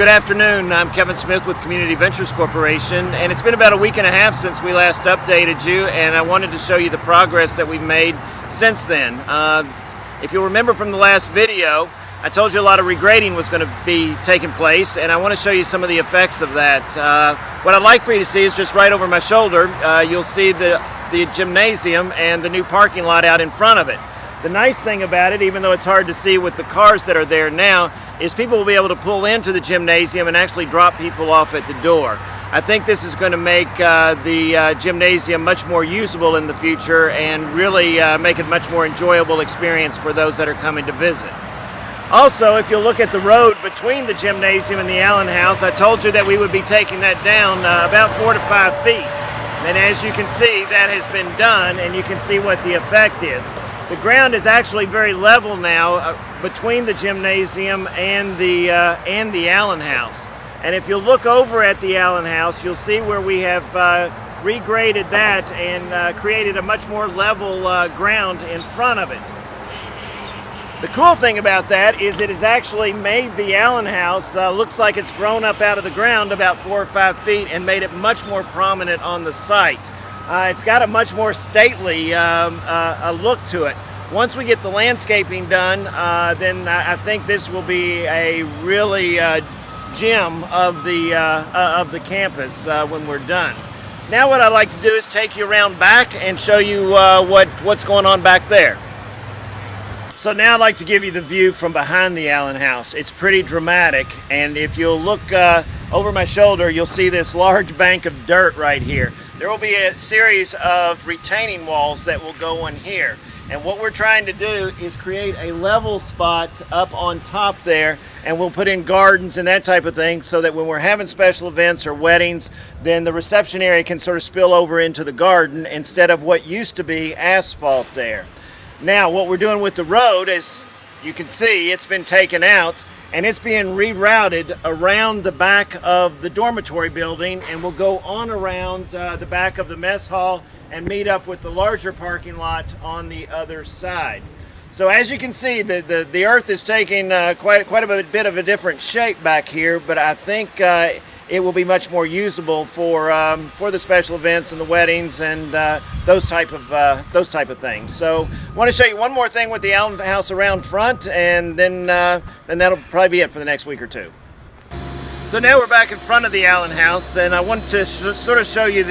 Good afternoon. I'm Kevin Smith with Community Ventures Corporation, and it's been about a week and a half since we last updated you, and I wanted to show you the progress that we've made since then. If you'll remember from the last video, I told you a lot of regrading was going to be taking place, and I want to show you some of the effects of that. What I'd like for you to see is just right over my shoulder. You'll see the gymnasium and the new parking lot out in front of it. The nice thing about it, even though it's hard to see with the cars that are there now, is people will be able to pull into the gymnasium and actually drop people off at the door. I think this is going to make the gymnasium much more usable in the future and really make it a much more enjoyable experience for those that are coming to visit. Also, if you look at the road between the gymnasium and the Allen House, I told you that we would be taking that down about 4 to 5 feet. And as you can see, that has been done, and you can see what the effect is. The ground is actually very level now between the gymnasium and the Allen House. And if you look over at the Allen House, you'll see where we have regraded that and created a much more level ground in front of it. The cool thing about that is it has actually made the Allen House looks like it's grown up out of the ground about 4 or 5 feet and made it much more prominent on the site. It's got a much more stately a look to it. Once we get the landscaping done, then I think this will be a really gem of the campus when we're done. Now what I'd like to do is take you around back and show you what's going on back there. So now I'd like to give you the view from behind the Allen House. It's pretty dramatic, and if you'll look over my shoulder, you'll see this large bank of dirt right here. There will be a series of retaining walls that will go in here. And what we're trying to do is create a level spot up on top there, and we'll put in gardens and that type of thing so that when we're having special events or weddings, then the reception area can sort of spill over into the garden instead of what used to be asphalt there. Now what we're doing with the road, as you can see, it's been taken out and it's being rerouted around the back of the dormitory building, and we'll go on around the back of the mess hall and meet up with the larger parking lot on the other side. So as you can see, the earth is taking quite a bit of a different shape back here, but I think it will be much more usable for the special events and the weddings and those type of things. So I want to show you one more thing with the Allen House around front, and then that'll probably be it for the next week or two. So now we're back in front of the Allen House, and I want to sort of show you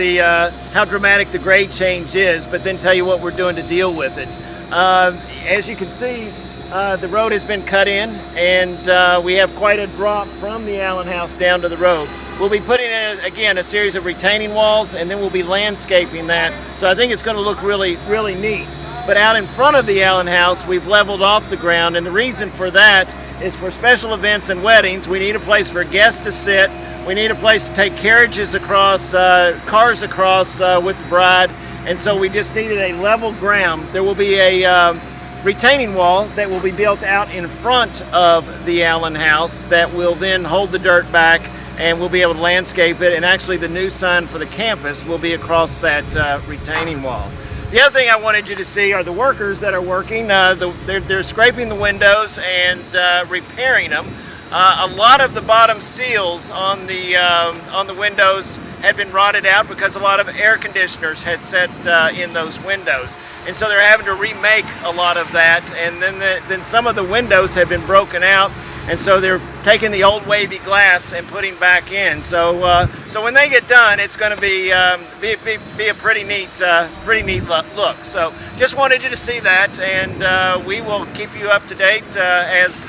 how dramatic the grade change is, but then tell you what we're doing to deal with it. As you can see, the road has been cut in, and we have quite a drop from the Allen House down to the road. We'll be putting in, again, a series of retaining walls, and then we'll be landscaping that. So I think it's going to look really, really neat. But out in front of the Allen House, we've leveled off the ground, and the reason for that is for special events and weddings. We need a place for guests to sit. We need a place to take carriages across, cars across with the bride, and so we just needed a level ground. There will be a retaining wall that will be built out in front of the Allen House that will then hold the dirt back, and we'll be able to landscape it, and actually the new sign for the campus will be across that retaining wall. The other thing I wanted you to see are the workers that are working. They're scraping the windows and repairing them. A lot of the bottom seals on the windows had been rotted out because a lot of air conditioners had set in those windows, and so they're having to remake a lot of that. And then some of the windows have been broken out, and so they're taking the old wavy glass and putting back in. So when they get done, it's going to be a pretty neat look. So just wanted you to see that, and we will keep you up to date as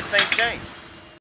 things change.